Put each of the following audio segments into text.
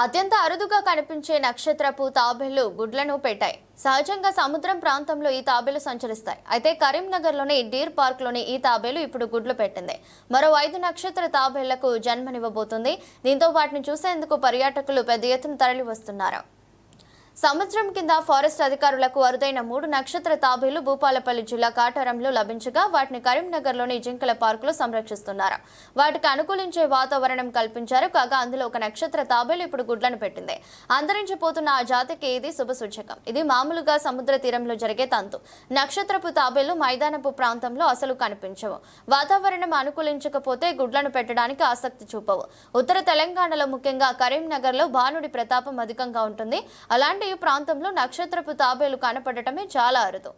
అత్యంత అరుదుగా కనిపించే నక్షత్రపు తాబేళ్లు గుడ్లను పెట్టాయి. సహజంగా సముద్రం ప్రాంతంలో ఈ తాబేళ్లు సంచరిస్తాయి. అయితే కరీంనగర్లోని డీర్ పార్క్లోని ఈ తాబేలు ఇప్పుడు గుడ్లు పెట్టింది. మరో 5 నక్షత్ర తాబేళ్లకు జన్మనివ్వబోతుంది. దీంతో వాటిని చూసేందుకు పర్యాటకులు పెద్ద ఎత్తున తరలి వస్తున్నారు. సముద్రం కింద ఫారెస్ట్ అధికారులకు అరుదైన 3 నక్షత్ర తాబేళ్లు భూపాలపల్లి జిల్లా కాటారంలో లభించగా వాటిని కరీంనగర్లోని జింకల పార్కులో సంరక్షిస్తున్నారు. వాటికి అనుకూలించే వాతావరణం కల్పించారు. కాగా అందులో ఒక నక్షత్ర తాబేలు ఇప్పుడు గుడ్లను పెట్టింది. అంతరించిపోతున్న ఆ జాతికి ఇది శుభసూచకం. ఇది మామూలుగా సముద్ర తీరంలో జరిగే తంతు. నక్షత్రపు తాబేళ్లు మైదానపు ప్రాంతంలో అసలు కనిపించవు. వాతావరణం అనుకూలించకపోతే గుడ్లను పెట్టడానికి ఆసక్తి చూపవు. ఉత్తర తెలంగాణలో ముఖ్యంగా కరీంనగర్లో భానుడి ప్రతాపం అధికంగా ఉంటుంది. అలాంటి ఈ ప్రాంతంలో నక్షత్రపు తాబేలు కనపడటమే చాలా అరుదు.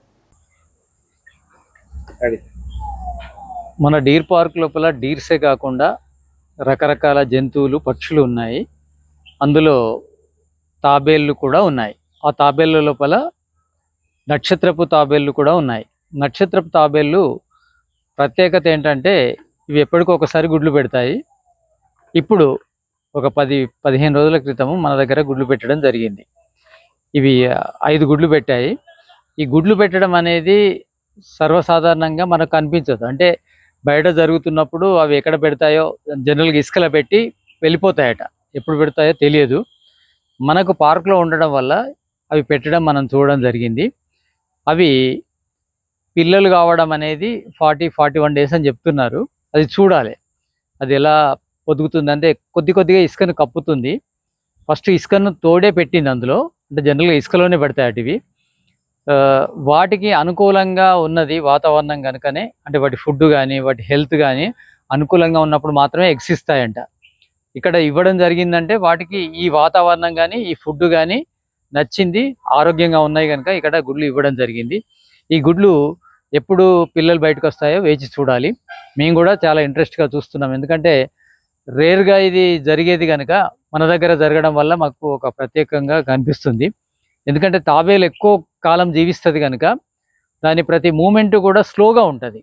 మన డీర్ పార్క్ లోపల డీర్సే కాకుండా రకరకాల జంతువులు పక్షులు ఉన్నాయి. అందులో తాబేళ్లు కూడా ఉన్నాయి. ఆ తాబేళ్ల లోపల నక్షత్రపు తాబేళ్లు కూడా ఉన్నాయి. నక్షత్రపు తాబేళ్లు ప్రత్యేకత ఏంటంటే ఇవి ఎప్పటికొకసారి గుడ్లు పెడతాయి. ఇప్పుడు ఒక 10-15 రోజుల క్రితము మన దగ్గర గుడ్లు పెట్టడం జరిగింది. ఇవి 5 గుడ్లు పెట్టాయి. ఈ గుడ్లు పెట్టడం అనేది సర్వసాధారణంగా మనకు కనిపించదు. అంటే బయట జరుగుతున్నప్పుడు అవి ఎక్కడ పెడతాయో జనరల్గా ఇసుకలో పెట్టి వెళ్ళిపోతాయట. ఎప్పుడు పెడతాయో తెలియదు. మనకు పార్క్లో ఉండడం వల్ల అవి పెట్టడం మనం చూడడం జరిగింది. అవి పిల్లలు కావడం అనేది 40-41 డేస్ అని చెప్తున్నారు. అది చూడాలి అది ఎలా పొదుగుతుందంటే కొద్దిగా ఇసుకను కప్పుతుంది. ఫస్ట్ ఇసుకను తోడే పెట్టింది అందులో. అంటే జనరల్గా ఇసుకలోనే పెడతాయి ఇవి. వాటికి అనుకూలంగా ఉన్నది వాతావరణం కనుకనే, అంటే వాటి ఫుడ్ కానీ వాటి హెల్త్ కానీ అనుకూలంగా ఉన్నప్పుడు మాత్రమే ఎగ్స్ ఇస్తాయంట. ఇక్కడ ఇవ్వడం జరిగిందంటే వాటికి ఈ వాతావరణం కానీ ఈ ఫుడ్ కానీ నచ్చింది, ఆరోగ్యంగా ఉన్నాయి కనుక ఇక్కడ గుడ్లు ఇవ్వడం జరిగింది. ఈ గుడ్లు ఎప్పుడు పిల్లలు బయటకు వస్తాయో వేచి చూడాలి. మేము కూడా చాలా ఇంట్రెస్ట్గా చూస్తున్నాం. ఎందుకంటే రేర్గా ఇది జరిగేది కనుక మన దగ్గర జరగడం వల్ల మాకు ఒక ప్రత్యేకంగా కనిపిస్తుంది. ఎందుకంటే తాబేలు ఎక్కువ కాలం జీవిస్తుంది కనుక దాని ప్రతి మూమెంట్ కూడా స్లోగా ఉంటుంది.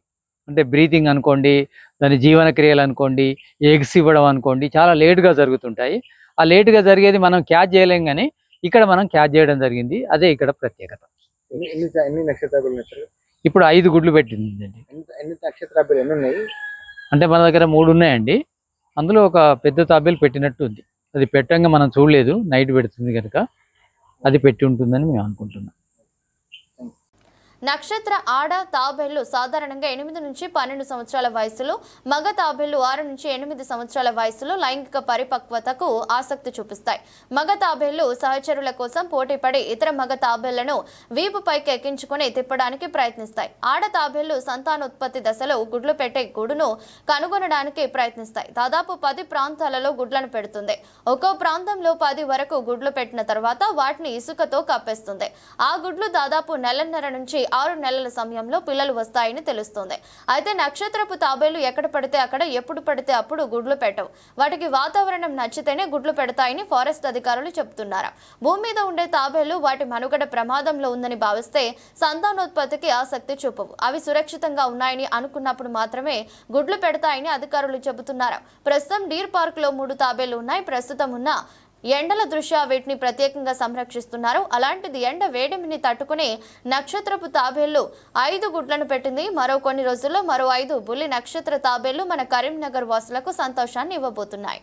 అంటే బ్రీతింగ్ అనుకోండి, దాని జీవన క్రియలు అనుకోండి, ఎగ్స్ ఇవ్వడం అనుకోండి, చాలా లేటుగా జరుగుతుంటాయి. ఆ లేటుగా జరిగేది మనం క్యాచ్ చేయలేం, కానీ ఇక్కడ మనం క్యాచ్ చేయడం జరిగింది. అదే ఇక్కడ ప్రత్యేకత. ఇప్పుడు 5 గుడ్లు పెట్టిందండి. అంటే మన దగ్గర 3 ఉన్నాయండి. అందులో ఒక పెద్ద తాబేలు పెట్టినట్టు ఉంది. అది పెట్టంగా మనం చూడలేదు, నైట్ పెడుతుంది కనుక అది పెట్టి ఉంటుందని మేము అనుకుంటున్నాం. నక్షత్ర ఆడ తాబేళ్లు సాధారణంగా 8 నుంచి 12 సంవత్సరాల వయసులో, మగ తాబేళ్లు 6 నుంచి 8 సంవత్సరాల వయసులో లైంగిక పరిపక్వతకు ఆసక్తి చూపిస్తాయి. మగ తాబేళ్లు సహచరుల కోసం పోటీపడి ఇతర మగ తాబేళ్లను వీపుపైకి ఎక్కించుకొని తిప్పడానికి ప్రయత్నిస్తాయి. ఆడ తాబేళ్లు సంతానోత్పత్తి దశలో గుడ్లు పెట్టే గూడును కనుగొనడానికి ప్రయత్నిస్తాయి. దాదాపు 10 ప్రాంతాలలో గుడ్లను పెడుతుంది. ఒక్కో ప్రాంతంలో 10 వరకు గుడ్లు పెట్టిన తర్వాత వాటిని ఇసుకతో కప్పేస్తుంది. ఆ గుడ్లు దాదాపు నెలన్నర నుంచి 6 నెలల సమయంలో పిల్లలు వస్తాయని తెలుస్తోంది. అయితే నక్షత్రపు తాబేళ్లు ఎక్కడ పడితే అక్కడ, ఎప్పుడు పడితే అప్పుడు గుడ్లు పెట్టవు. వాటికి వాతావరణం నచ్చితేనే గుడ్లు పెడతాయని ఫారెస్ట్ అధికారులు చెబుతున్నారు. భూమి మీద ఉండే తాబేళ్లు వాటి మనుగడ ప్రమాదంలో ఉందని భావిస్తే సంతానోత్పత్తికి ఆసక్తి చూపవు. అవి సురక్షితంగా ఉన్నాయని అనుకున్నప్పుడు మాత్రమే గుడ్లు పెడతాయని అధికారులు చెబుతున్నారు. ప్రస్తుతం డీర్ పార్క్ లో 3 తాబేళ్లు ఉన్నాయి. ప్రస్తుతం ఉన్న ఎండల దృష్ట్యా వీటిని ప్రత్యేకంగా సంరక్షిస్తున్నారు. అలాంటిది ఎండ వేడిమిని తట్టుకుని నక్షత్రపు తాబేళ్లు 5 గుడ్లను పెట్టింది. మరో కొన్ని రోజుల్లో మరో 5 బుల్లి నక్షత్ర తాబేళ్లు మన కరీంనగర్ వాసులకు సంతోషాన్ని ఇవ్వబోతున్నాయి.